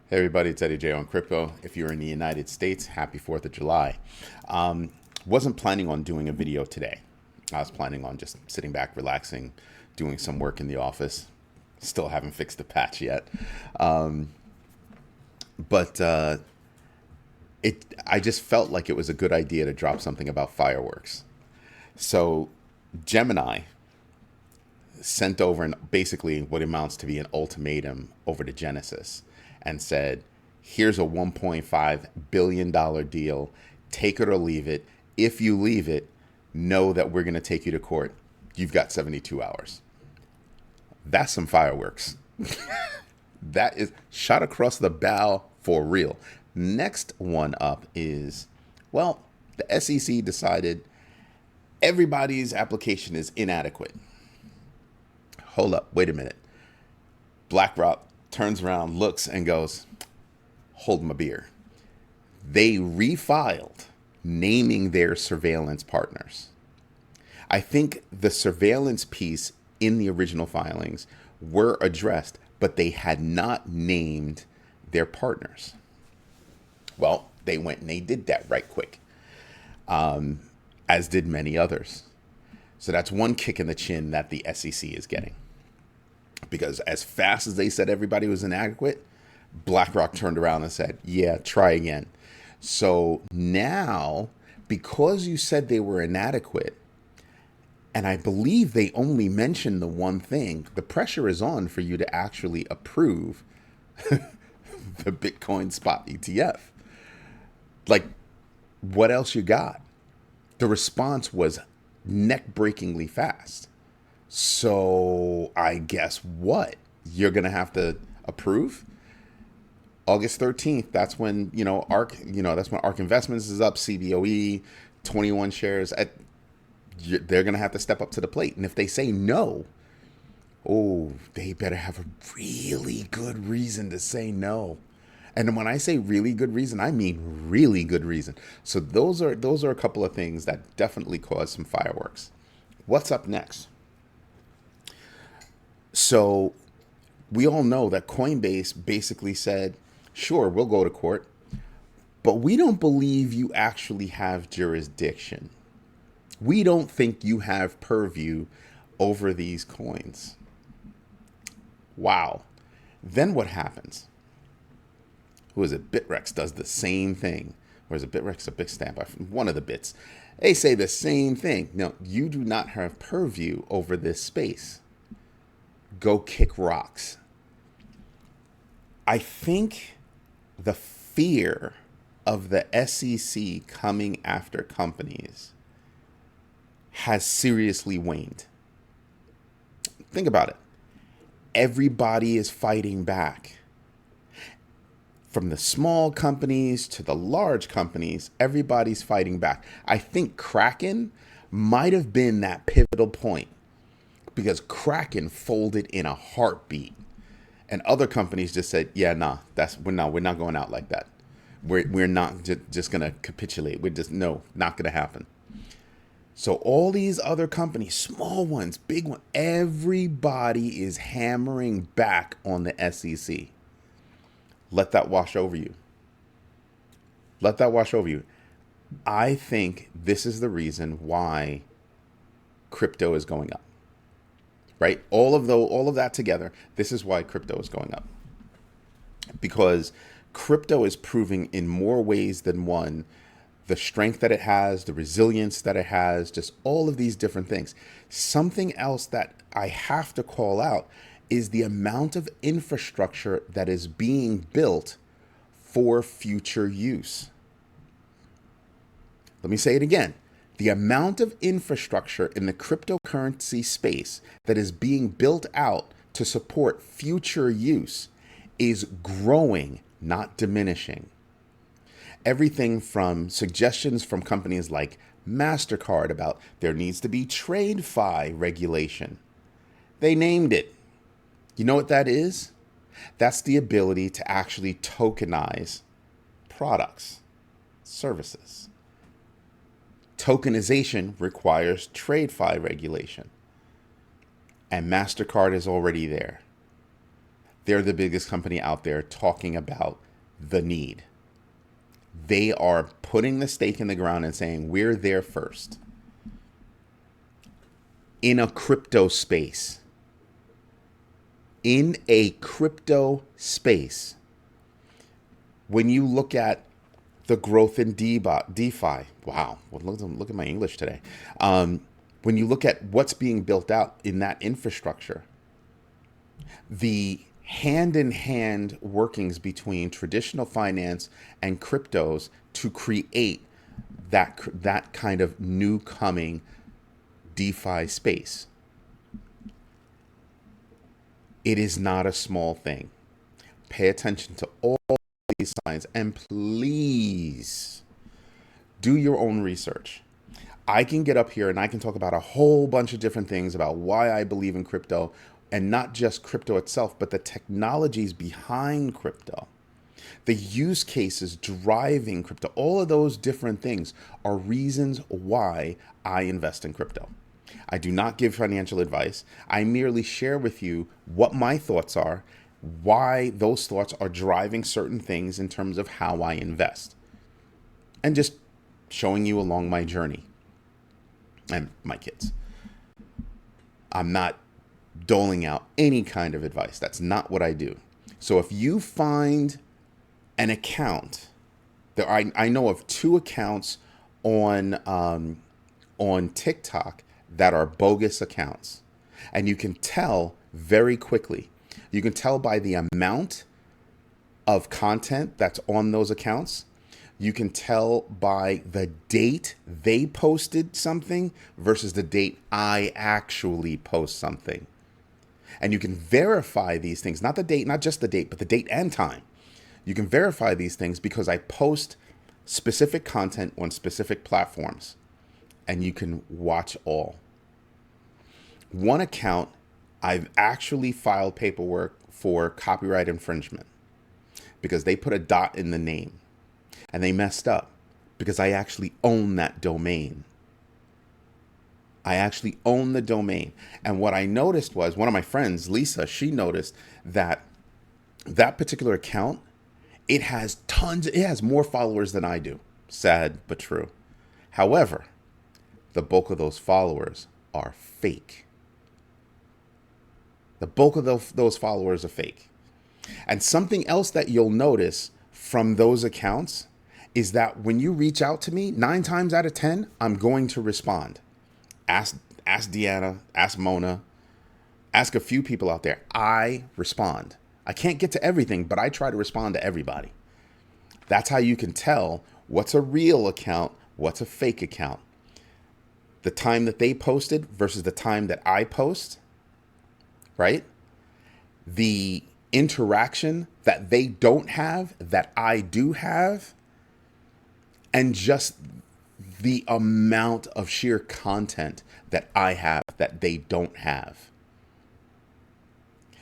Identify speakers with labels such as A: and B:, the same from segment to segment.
A: Hey everybody, it's Eddie J on Crypto. If you're in the United States, happy 4th of July. Um, wasn't planning on doing a video today. I was planning on just sitting back, relaxing, doing some work in the office. Still haven't fixed the patch yet. Um, but I just felt like it was a good idea to drop something about fireworks. So Gemini sent over basically what amounts to be an ultimatum over to Genesis and said, here's a $1.5 billion deal. Take it or leave it. If you leave it, know that we're going to take you to court. You've got 72 hours. That's some fireworks. That is shot across the bow for real. Next one up is, well, the SEC decided everybody's application is inadequate. Hold up, wait a minute. BlackRock turns around, looks, and goes, hold my beer. They refiled, naming their surveillance partners. I think the surveillance piece in the original filings were addressed, but they had not named their partners. Well, they went and they did that right quick, as did many others. So that's one kick in the chin that the SEC is getting. Because as fast as they said everybody was inadequate, BlackRock turned around and said, yeah, try again. So now, because you said they were inadequate, and I believe they only mentioned the one thing, the pressure is on for you to actually approve the Bitcoin Spot ETF. Like, what else you got? The response was neck-breakingly fast. So I guess what? You're going to have to approve? August 13th, that's when, that's when ARK Investments is up, CBOE, 21 shares. They're going to have to step up to the plate. And if they say no, oh, they better have a really good reason to say no. And when I say really good reason, I mean really good reason. So those are a couple of things that definitely cause some fireworks. What's up next? So we all know that Coinbase basically said, sure, we'll go to court, but we don't believe you actually have jurisdiction. We don't think you have purview over these coins. Wow. Then what happens? Who is it? Bitrex does the same thing. Or is it Bitrex or Bitstamp? One of the bits. They say the same thing. No, you do not have purview over this space. Go kick rocks. I think the fear of the SEC coming after companies has seriously waned. Think about it. Everybody is fighting back. From the small companies to the large companies, everybody's fighting back. I think Kraken might have been that pivotal point, because Kraken folded in a heartbeat, and other companies just said, "Yeah, nah, we're not going out like that. We're not just gonna capitulate. Not gonna happen." So all these other companies, small ones, big ones, everybody is hammering back on the SEC. Let that wash over you. Let that wash over you. I think this is the reason why crypto is going up. Right? All of that together, this is why crypto is going up. Because crypto is proving in more ways than one the strength that it has, the resilience that it has, just all of these different things. Something else that I have to call out is the amount of infrastructure that is being built for future use. Let me say it again. The amount of infrastructure in the cryptocurrency space that is being built out to support future use is growing, not diminishing. Everything from suggestions from companies like MasterCard about there needs to be TradeFi regulation. They named it. You know what that is? That's the ability to actually tokenize products, services. Tokenization requires TradeFi regulation, and MasterCard is already there. they're the biggest company out there talking about the need. They are putting the stake in the ground and saying, we're there first. In a crypto space. In a crypto space. When you look at the growth in DeFi, wow, well, look at my English today. When you look at what's being built out in that infrastructure, the hand-in-hand workings between traditional finance and cryptos to create that kind of new coming DeFi space. It is not a small thing. Pay attention to all these signs, and please do your own research. I can get up here and I can talk about a whole bunch of different things about why I believe in crypto, and not just crypto itself, but the technologies behind crypto, the use cases driving crypto. All of those different things are reasons why I invest in crypto. I do not give financial advice. I merely share with you what my thoughts are, why those thoughts are driving certain things in terms of how I invest, and just showing you along my journey and my kids. I'm not doling out any kind of advice. That's not what I do. So if you find an account, I know of 2 accounts on TikTok that are bogus accounts, and you can tell very quickly. You can tell by the amount of content that's on those accounts. You can tell by the date they posted something versus the date I actually post something. And you can verify these things, not the date, not just the date, but the date and time. You can verify these things because I post specific content on specific platforms, and you can watch all. One account, I've actually filed paperwork for copyright infringement because they put a dot in the name, and they messed up because I actually own that domain. I actually own the domain. And what I noticed was, one of my friends, Lisa, she noticed that that particular account, it has more followers than I do. Sad, but true. However, the bulk of those followers are fake. The bulk of those followers are fake. And something else that you'll notice from those accounts is that when you reach out to me, 9 times out of 10, I'm going to respond. Ask Deanna, ask Mona, ask a few people out there. I respond. I can't get to everything, but I try to respond to everybody. That's how you can tell what's a real account, what's a fake account. The time that they posted versus the time that I post, right? The interaction that they don't have, that I do have, and just the amount of sheer content that I have that they don't have.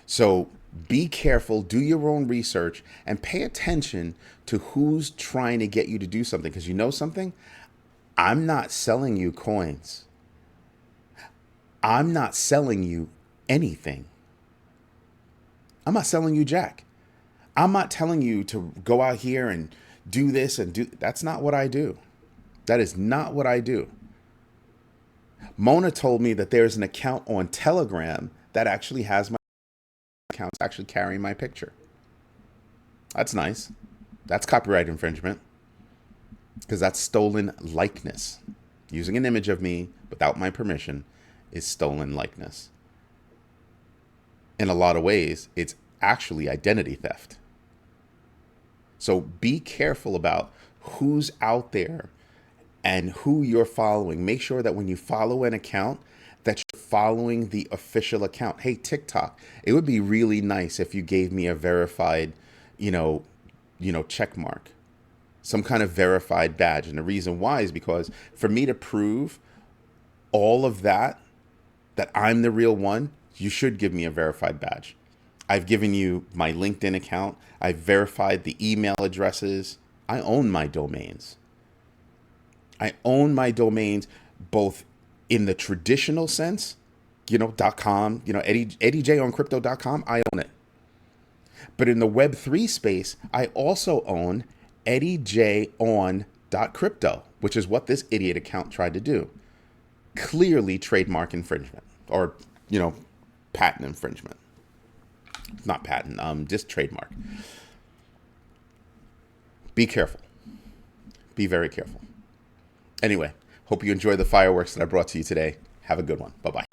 A: So be careful, do your own research, and pay attention to who's trying to get you to do something. Because you know something? I'm not selling you coins. I'm not selling you anything. I'm not selling you jack. I'm not telling you to go out here and do this and do. That's not what I do. That is not what I do. Mona told me that there's an account on Telegram that actually has my account actually carrying my picture. That's nice. That's copyright infringement because that's stolen likeness. Using an image of me without my permission is stolen likeness. In a lot of ways, it's actually identity theft. So be careful about who's out there and who you're following. Make sure that when you follow an account, that you're following the official account. Hey, TikTok, it would be really nice if you gave me a verified, check mark, some kind of verified badge. And the reason why is because for me to prove all of that I'm the real one, you should give me a verified badge. I've given you my LinkedIn account. I've verified the email addresses. I own my domains. I own my domains both in the traditional sense, .com, EddieJOnCrypto.com, I own it. But in the Web3 space, I also own EddieJOn.crypto, which is what this idiot account tried to do. Clearly trademark infringement, or, patent infringement. Not patent, just trademark. Be careful. Be very careful. Anyway, hope you enjoy the fireworks that I brought to you today. Have a good one. Bye-bye.